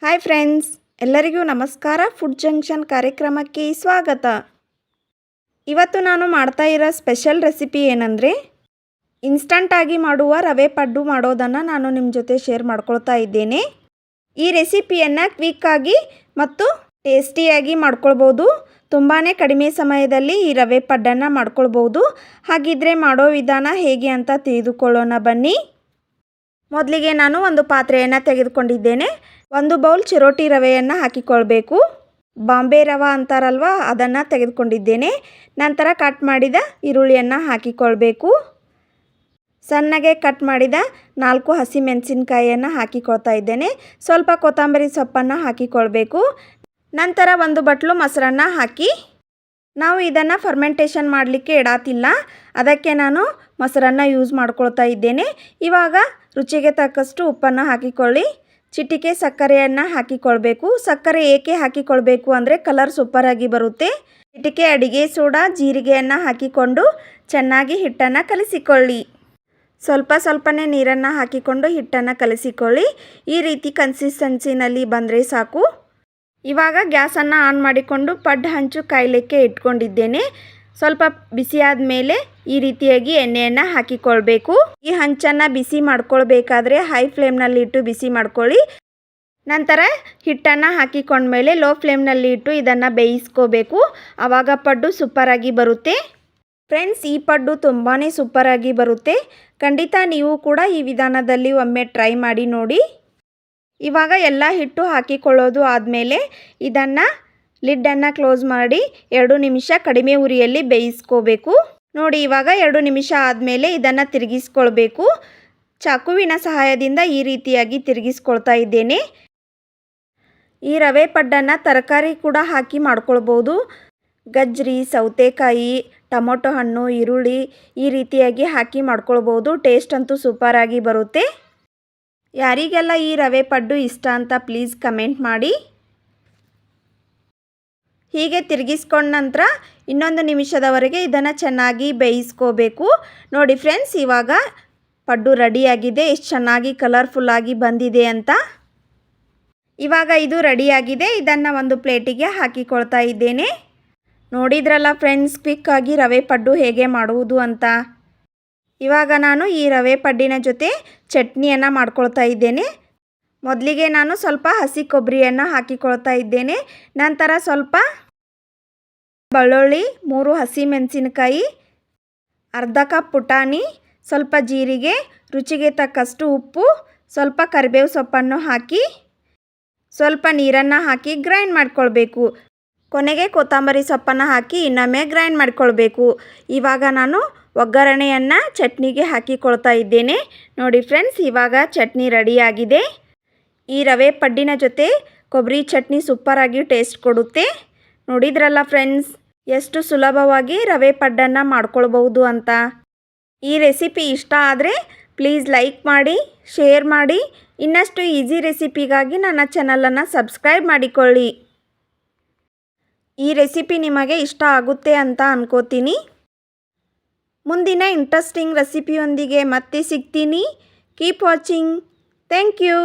Hi friends, ಎಲ್ಲರಿಗೂ ನಮಸ್ಕಾರ. Food junction ಕಾರ್ಯಕ್ರಮಕ್ಕೆ ಸ್ವಾಗತ. ಇವತ್ತು ನಾನು ಮಾಡ್ತಾ ಇರೋ ಸ್ಪೆಷಲ್ ರೆಸಿಪಿ ಏನಂದರೆ ಇನ್ಸ್ಟಂಟಾಗಿ ಮಾಡುವ ರವೆ ಪಡ್ಡು ಮಾಡೋದನ್ನು ನಾನು ನಿಮ್ಮ ಜೊತೆ ಶೇರ್ ಮಾಡ್ಕೊಳ್ತಾ ಇದ್ದೇನೆ. ಈ ರೆಸಿಪಿಯನ್ನು ಕ್ವಿಕ್ಕಾಗಿ ಮತ್ತು ಟೇಸ್ಟಿಯಾಗಿ ಮಾಡ್ಕೊಳ್ಬೋದು. ತುಂಬಾ ಕಡಿಮೆ ಸಮಯದಲ್ಲಿ ಈ ರವೆ ಪಡ್ಡನ್ನು ಮಾಡ್ಕೊಳ್ಬೋದು. ಹಾಗಿದ್ರೆ ಮಾಡೋ ವಿಧಾನ ಹೇಗೆ ಅಂತ ತಿಳಿದುಕೊಳ್ಳೋಣ ಬನ್ನಿ. ಮೊದಲಿಗೆ ನಾನು ಒಂದು ಪಾತ್ರೆಯನ್ನು ತೆಗೆದುಕೊಂಡಿದ್ದೇನೆ. 1 ಬೌಲ್ ಚಿರೋಟಿ ರವೆಯನ್ನು ಹಾಕಿಕೊಳ್ಬೇಕು. ಬಾಂಬೆ ರವೆ ಅಂತಾರಲ್ವ, ಅದನ್ನು ತೆಗೆದುಕೊಂಡಿದ್ದೇನೆ. ನಂತರ ಕಟ್ ಮಾಡಿದ ಈರುಳ್ಳಿಯನ್ನು ಹಾಕಿಕೊಳ್ಬೇಕು. ಸಣ್ಣಗೆ ಕಟ್ ಮಾಡಿದ 4 ಹಸಿಮೆಣಸಿನಕಾಯಿಯನ್ನು ಹಾಕಿಕೊಳ್ತಾ ಇದ್ದೇನೆ. ಸ್ವಲ್ಪ ಕೊತ್ತಂಬರಿ ಸೊಪ್ಪನ್ನು ಹಾಕಿಕೊಳ್ಬೇಕು. ನಂತರ 1 ಬಟ್ಲು ಮೊಸರನ್ನು ಹಾಕಿ, ನಾವು ಇದನ್ನು ಫರ್ಮೆಂಟೇಷನ್ ಮಾಡಲಿಕ್ಕೆ ಇಡಾತಿಲ್ಲ, ಅದಕ್ಕೆ ನಾನು ಮೊಸರನ್ನು ಯೂಸ್ ಮಾಡ್ಕೊಳ್ತಾ ಇದ್ದೇನೆ. ಇವಾಗ ರುಚಿಗೆ ತಕ್ಕಷ್ಟು ಉಪ್ಪನ್ನು ಹಾಕಿಕೊಳ್ಳಿ. ಚಿಟಿಕೆ ಸಕ್ಕರೆಯನ್ನು ಹಾಕಿಕೊಳ್ಬೇಕು. ಸಕ್ಕರೆ ಏಕೆ ಹಾಕಿಕೊಳ್ಬೇಕು ಅಂದರೆ ಕಲರ್ ಸೂಪರಾಗಿ ಬರುತ್ತೆ. ಚಿಟಿಕೆ ಅಡಿಗೆ ಸೋಡಾ, ಜೀರಿಗೆಯನ್ನು ಹಾಕಿಕೊಂಡು ಚೆನ್ನಾಗಿ ಹಿಟ್ಟನ್ನು ಕಲಿಸಿಕೊಳ್ಳಿ. ಸ್ವಲ್ಪನೇ ನೀರನ್ನು ಹಾಕಿಕೊಂಡು ಹಿಟ್ಟನ್ನು ಕಲಿಸಿಕೊಳ್ಳಿ. ಈ ರೀತಿ ಕನ್ಸಿಸ್ಟೆನ್ಸಿನಲ್ಲಿ ಬಂದರೆ ಸಾಕು. ಇವಾಗ ಗ್ಯಾಸನ್ನು ಆನ್ ಮಾಡಿಕೊಂಡು ಪಡ್ಡು ಹಂಚು ಕಾಯಲಿಕ್ಕೆ ಇಟ್ಕೊಂಡಿದ್ದೇನೆ. ಸ್ವಲ್ಪ ಬಿಸಿಯಾದ ಮೇಲೆ ಈ ರೀತಿಯಾಗಿ ಎಣ್ಣೆಯನ್ನು ಹಾಕಿಕೊಳ್ಬೇಕು. ಈ ಹಂಚನ್ನು ಬಿಸಿ ಮಾಡ್ಕೊಳ್ಬೇಕಾದ್ರೆ ಹೈ ಫ್ಲೇಮ್ನಲ್ಲಿ ಇಟ್ಟು ಬಿಸಿ ಮಾಡ್ಕೊಳ್ಳಿ. ನಂತರ ಹಿಟ್ಟನ್ನು ಹಾಕಿಕೊಂಡ್ಮೇಲೆ ಲೋ ಫ್ಲೇಮ್ನಲ್ಲಿ ಇಟ್ಟು ಇದನ್ನು ಬೇಯಿಸ್ಕೋಬೇಕು. ಆವಾಗ ಪಡ್ಡು ಸೂಪರಾಗಿ ಬರುತ್ತೆ. ಫ್ರೆಂಡ್ಸ್, ಈ ಪಡ್ಡು ತುಂಬಾ ಸೂಪರಾಗಿ ಬರುತ್ತೆ. ಖಂಡಿತ ನೀವು ಕೂಡ ಈ ವಿಧಾನದಲ್ಲಿ ಒಮ್ಮೆ ಟ್ರೈ ಮಾಡಿ ನೋಡಿ. ಇವಾಗ ಎಲ್ಲ ಹಿಟ್ಟು ಹಾಕಿಕೊಳ್ಳೋದು ಆದಮೇಲೆ ಇದನ್ನು ಲಿಡ್ಡನ್ನು ಕ್ಲೋಸ್ ಮಾಡಿ 2 ನಿಮಿಷ ಕಡಿಮೆ ಉರಿಯಲ್ಲಿ ಬೇಯಿಸ್ಕೋಬೇಕು. ನೋಡಿ, ಇವಾಗ 2 ನಿಮಿಷ ಆದಮೇಲೆ ಇದನ್ನು ತಿರುಗಿಸ್ಕೊಳ್ಬೇಕು. ಚಾಕುವಿನ ಸಹಾಯದಿಂದ ಈ ರೀತಿಯಾಗಿ ತಿರುಗಿಸ್ಕೊಳ್ತಾ ಇದ್ದೇನೆ. ಈ ರವೆ ಪಡ್ಡನ್ನು ತರಕಾರಿ ಕೂಡ ಹಾಕಿ ಮಾಡ್ಕೊಳ್ಬೋದು. ಗಜ್ಜರಿ, ಸೌತೆಕಾಯಿ, ಟೊಮೊಟೊ ಹಣ್ಣು, ಈರುಳ್ಳಿ ಈ ರೀತಿಯಾಗಿ ಹಾಕಿ ಮಾಡ್ಕೊಳ್ಬೋದು. ಟೇಸ್ಟ್ ಅಂತೂ ಸೂಪರಾಗಿ ಬರುತ್ತೆ. ಯಾರಿಗೆಲ್ಲ ಈ ರವೆ ಪಡ್ಡು ಇಷ್ಟ ಅಂತ ಪ್ಲೀಸ್ ಕಮೆಂಟ್ ಮಾಡಿ. ಹೀಗೆ ತಿರುಗಿಸ್ಕೊಂಡ ನಂತರ 1 ನಿಮಿಷದವರೆಗೆ ಇದನ್ನು ಚೆನ್ನಾಗಿ ಬೇಯಿಸ್ಕೋಬೇಕು. ನೋಡಿ ಫ್ರೆಂಡ್ಸ್, ಇವಾಗ ಪಡ್ಡು ರೆಡಿಯಾಗಿದೆ. ಎಷ್ಟು ಚೆನ್ನಾಗಿ ಕಲರ್ಫುಲ್ಲಾಗಿ ಬಂದಿದೆ ಅಂತ. ಇವಾಗ ಇದು ರೆಡಿಯಾಗಿದೆ. ಇದನ್ನು ಒಂದು ಪ್ಲೇಟಿಗೆ ಹಾಕಿಕೊಳ್ತಾ ಇದ್ದೇನೆ. ನೋಡಿದ್ರಲ್ಲ ಫ್ರೆಂಡ್ಸ್, ಕ್ವಿಕ್ಕಾಗಿ ರವೆ ಪಡ್ಡು ಹೇಗೆ ಮಾಡುವುದು ಅಂತ. ಇವಾಗ ನಾನು ಈ ರವೆ ಪಡ್ಡಿನ ಜೊತೆ ಚಟ್ನಿಯನ್ನು ಮಾಡ್ಕೊಳ್ತಾ ಇದ್ದೇನೆ. ಮೊದಲಿಗೆ ನಾನು ಸ್ವಲ್ಪ ಹಸಿ ಕೊಬ್ಬರಿಯನ್ನು ಹಾಕಿಕೊಳ್ತಾ ಇದ್ದೇನೆ. ನಂತರ ಸ್ವಲ್ಪ ಬೆಳ್ಳುಳ್ಳಿ, 3 ಹಸಿಮೆಣಸಿನಕಾಯಿ, ಅರ್ಧ ಕಪ್ ಪುಟಾಣಿ, ಸ್ವಲ್ಪ ಜೀರಿಗೆ, ರುಚಿಗೆ ತಕ್ಕಷ್ಟು ಉಪ್ಪು, ಸ್ವಲ್ಪ ಕರಿಬೇವು ಸೊಪ್ಪನ್ನು ಹಾಕಿ ಸ್ವಲ್ಪ ನೀರನ್ನು ಹಾಕಿ ಗ್ರೈಂಡ್ ಮಾಡ್ಕೊಳ್ಬೇಕು. ಕೊನೆಗೆ ಕೊತ್ತಂಬರಿ ಸೊಪ್ಪನ್ನು ಹಾಕಿ ಇನ್ನೊಮ್ಮೆ ಗ್ರೈಂಡ್ ಮಾಡ್ಕೊಳ್ಬೇಕು. ಇವಾಗ ನಾನು ಒಗ್ಗರಣೆಯನ್ನು ಚಟ್ನಿಗೆ ಹಾಕಿಕೊಳ್ತಾ ಇದ್ದೇನೆ. ನೋಡಿ ಫ್ರೆಂಡ್ಸ್, ಇವಾಗ ಚಟ್ನಿ ರೆಡಿಯಾಗಿದೆ. ಈ ರವೆ ಪಡ್ಡಿನ ಜೊತೆ ಕೊಬ್ಬರಿ ಚಟ್ನಿ ಸೂಪರಾಗಿ ಟೇಸ್ಟ್ ಕೊಡುತ್ತೆ. ನೋಡಿದ್ರಲ್ಲ ಫ್ರೆಂಡ್ಸ್, ಎಷ್ಟು ಸುಲಭವಾಗಿ ರವೆ ಪಡ್ಡನ್ನು ಮಾಡ್ಕೊಳ್ಬಹುದು ಅಂತ. ಈ ರೆಸಿಪಿ ಇಷ್ಟ ಆದರೆ ಪ್ಲೀಸ್ ಲೈಕ್ ಮಾಡಿ, ಶೇರ್ ಮಾಡಿ. ಇನ್ನಷ್ಟು ಈಸಿ ರೆಸಿಪಿಗಾಗಿ ನನ್ನ ಚಾನಲನ್ನು ಸಬ್ಸ್ಕ್ರೈಬ್ ಮಾಡಿಕೊಳ್ಳಿ. ಈ ರೆಸಿಪಿ ನಿಮಗೆ ಇಷ್ಟ ಆಗುತ್ತೆ ಅಂತ ಅನ್ಕೋತೀನಿ. ಮುಂದಿನ ಇಂಟ್ರೆಸ್ಟಿಂಗ್ ರೆಸಿಪಿಯೊಂದಿಗೆ ಮತ್ತೆ ಸಿಗ್ತೀನಿ. Keep watching. Thank you.